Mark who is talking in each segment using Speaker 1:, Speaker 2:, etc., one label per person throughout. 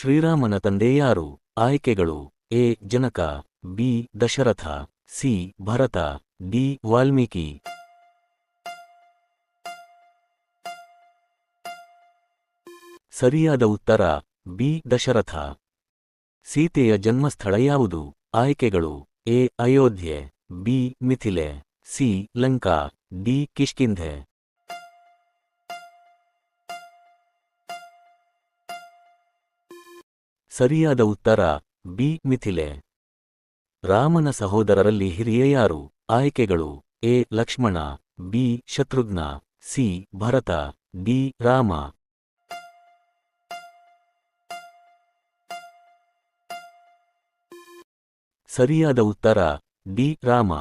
Speaker 1: ಶ್ರೀರಾಮನ ತಂದೆ ಯಾರು? ಆಯ್ಕೆಗಳು A Janaka, B Dasharatha, C Bharata, D Valmiki. ಸರಿಯಾದ ಉತ್ತರ ಬಿ ದಶರಥ. ಸೀತೆಯ ಜನ್ಮಸ್ಥಳ ಯಾವುದು? ಆಯ್ಕೆಗಳು A Ayodhya, B Mithila, C Lanka, D Kishkindha. ಸರಿಯಾದ ಉತ್ತರ ಬಿ ಮಿಥಿಲೆ. ರಾಮನ ಸಹೋದರರಲ್ಲಿ ಹಿರಿಯ ಯಾರು? ಆಯ್ಕೆಗಳು A Lakshmana, B Shatrughna, C Bharata, D Rama. ಸರಿಯಾದ ಉತ್ತರ ಡಿ ರಾಮ.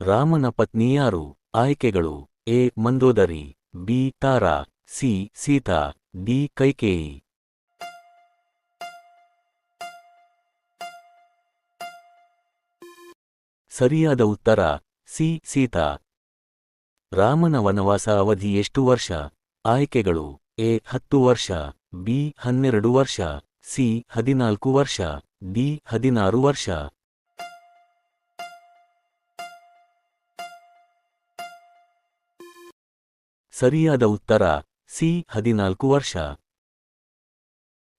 Speaker 1: ರಾಮನ ಪತ್ನಿ ಯಾರು? ಆಯ್ಕೆಗಳು A Mandodari, B Tara, C Sita, D Kaikeyi. ಸರಿಯಾದ ಉತ್ತರ ಸಿ ಸೀತಾ. ರಾಮನ ವನವಾಸ ಅವಧಿ ಎಷ್ಟು ವರ್ಷ? ಆಯ್ಕೆಗಳು ಎ 10 ವರ್ಷ, ಬಿ 12 ವರ್ಷ, ಸಿ 14 ವರ್ಷ, ಡಿ 16 ವರ್ಷ. ಸರಿಯಾದ ಉತ್ತರ ಸಿ 14 ವರ್ಷ.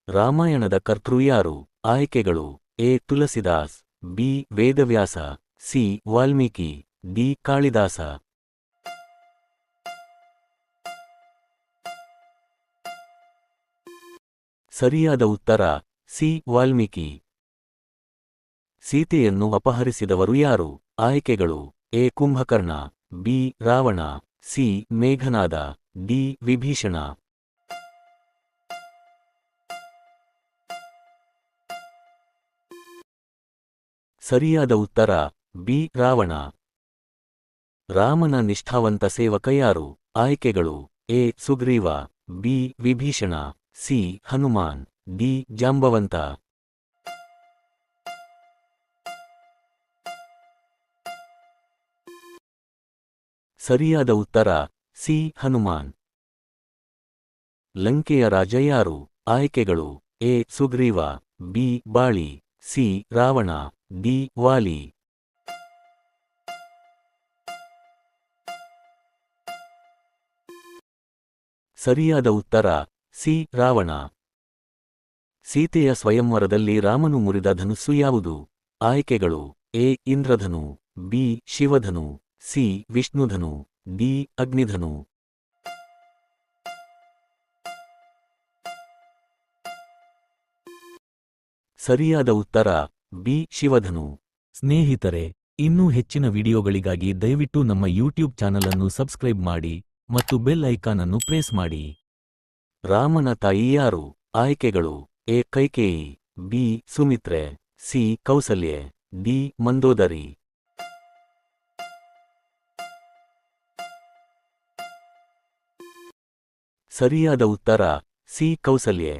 Speaker 1: ರಾಮಾಯಣದ ಕರ್ತೃ ಯಾರು? ಆಯ್ಕೆಗಳು A Tulsidas, B Vedavyasa, C Valmiki, D Kalidasa. ಸರಿಯಾದ ಉತ್ತರ ಸಿ ವಾಲ್ಮೀಕಿ. ಸೀತೆಯನ್ನು ಅಪಹರಿಸಿದವರು ಯಾರು? ಆಯ್ಕೆಗಳು A Kumbhakarna, B Ravana, C Meghanada, D Vibhishana. ಸರಿಯಾದ ಉತ್ತರ ಬಿ ರಾವಣ. ರಾಮನ ನಿಷ್ಠಾವಂತ ಸೇವಕ ಯಾರು? ಆಯ್ಕೆಗಳು A Sugriva, B Vibhishana, C Hanuman, D Jambavanta. ಸರಿಯಾದ ಉತ್ತರ ಸಿ ಹನುಮಾನ್. ಲಂಕೆಯ ರಾಜ ಯಾರು? ಆಯ್ಕೆಗಳು A Sugriva, B Bali, C Ravana, D Vali. ಸರಿಯಾದ ಉತ್ತರ ಸಿ ರಾವಣ. ಸೀತೆಯ ಸ್ವಯಂವರದಲ್ಲಿ ರಾಮನು ಮುರಿದ ಧನುಸ್ಸು ಯಾವುದು? ಆಯ್ಕೆಗಳು ಎ ಇಂದ್ರಧನು, ಬಿ ಶಿವಧನು, ಸಿ ವಿಷ್ಣುಧನು, ಡಿ ಅಗ್ನಿಧನು. ಸರಿಯಾದ ಉತ್ತರ ಬಿ ಶಿವಧನು. ಸ್ನೇಹಿತರೆ, ಇನ್ನೂ ಹೆಚ್ಚಿನ ವಿಡಿಯೋಗಳಿಗಾಗಿ ದಯವಿಟ್ಟು ನಮ್ಮ ಯೂಟ್ಯೂಬ್ ಚಾನಲ್ ಅನ್ನು ಸಬ್ಸ್ಕ್ರೈಬ್ ಮಾಡಿ ಮತ್ತು ಬೆಲ್ ಐಕಾನ್ ಅನ್ನು ಪ್ರೆಸ್ ಮಾಡಿ. ರಾಮನ ತಾಯಿ ಯಾರು? ಆಯ್ಕೆಗಳು A Kaikeyi, B Sumitra, C Kausalya, D Mandodari. ಸರಿಯಾದ ಉತ್ತರ ಸಿ ಕೌಸಲ್ಯೆ.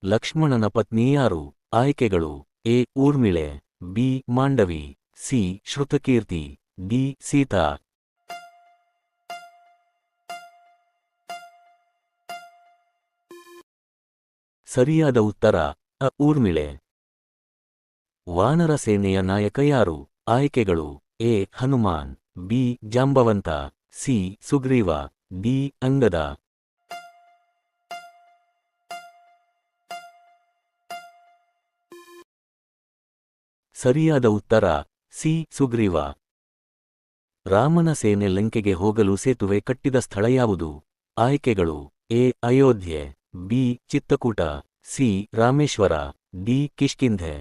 Speaker 1: ಲಕ್ಷ್ಮಣನ ಪತ್ನಿ ಯಾರು? ಆಯ್ಕೆಗಳು A Urmila, B Mandavi, C Shrutakirti, D Sita. ಸರಿಯಾದ ಉತ್ತರ ಅ ಊರ್ಮಿಳೆ. ವಾನರ ಸೇನೆಯ ನಾಯಕ ಯಾರು? ಆಯ್ಕೆಗಳು A Hanuman, B Jambavanta, C Sugriva, D Angada. ಸರಿಯಾದ ಉತ್ತರ ಸಿ ಸುಗ್ರೀವ. ರಾಮನ ಸೇನೆ ಲಂಕೆಗೆ ಹೋಗಲು ಸೇತುವೆ ಕಟ್ಟಿದ ಸ್ಥಳ ಯಾವುದು? ಆಯ್ಕೆಗಳು A Ayodhya, B Chitrakoot, C Rameshwara, D Kishkindha.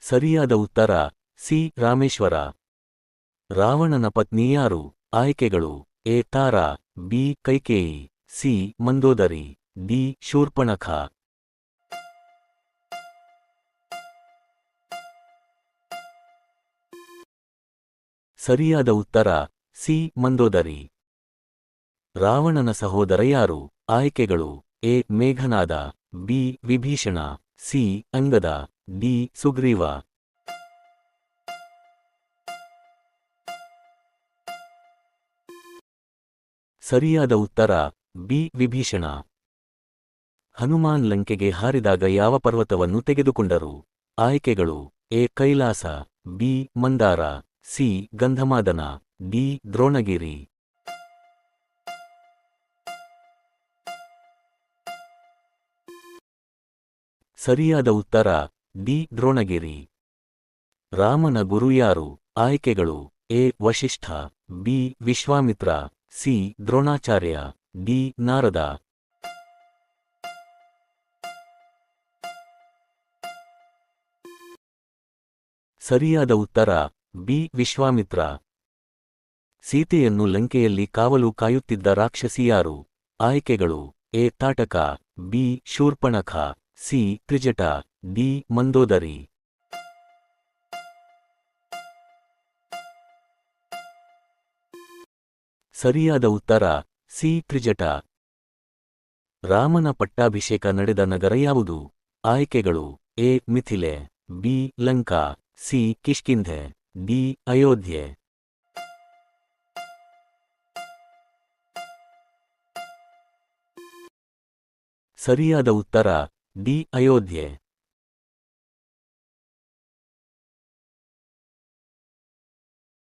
Speaker 1: ಸರಿಯಾದ ಉತ್ತರ ಸಿ ರಾಮೇಶ್ವರ. ರಾವಣನ ಪತ್ನಿ ಯಾರು? ಆಯ್ಕೆಗಳು A Tara, B Kaikeyi, C Mandodari, D Shurpanakha. ಸರಿಯಾದ ಉತ್ತರ ಸಿ ಮಂದೋದರಿ. ರಾವಣನ ಸಹೋದರ ಯಾರು? ಆಯ್ಕೆಗಳು A Meghanada, B Vibhishana, C Angada, D Sugriva. ಸರಿಯಾದ ಉತ್ತರ ಬಿ ವಿಭೀಷಣ. ಹನುಮಾನ್ ಲಂಕೆಗೆ ಹಾರಿದಾಗ ಯಾವ ಪರ್ವತವನ್ನು ತೆಗೆದುಕೊಂಡರು? ಆಯ್ಕೆಗಳು: A Kailasa, B Mandara, C Gandhamadana, D Dronagiri. ಸರಿಯಾದ ಉತ್ತರ ಡಿ ದ್ರೋಣಗಿರಿ. ರಾಮನ ಗುರು ಯಾರು? ಆಯ್ಕೆಗಳು: A Vashishtha, B Vishwamitra, C Dronacharya, D Narada. ಸರಿಯಾದ ಉತ್ತರ ಬಿ ವಿಶ್ವಾಮಿತ್ರ. ಸೀತೆಯನ್ನು ಲಂಕೆಯಲ್ಲಿ ಕಾವಲು ಕಾಯುತ್ತಿದ್ದ ರಾಕ್ಷಸಿ ಯಾರು? ಆಯ್ಕೆಗಳು: A Tataka, B Shurpanakha, C Trijata, D Mandodari. ಸರಿಯಾದ ಉತ್ತರ ಸಿ ತ್ರಿಜಟ. ರಾಮನ ಪಟ್ಟಾಭಿಷೇಕ ನಡೆದ ನಗರ ಯಾವುದು? ಆಯ್ಕೆಗಳು: A Mithila, B Lanka, C Kishkindha, D Ayodhya. ಸರಿಯಾದ ಉತ್ತರ ಡಿ ಅಯೋಧ್ಯೆ.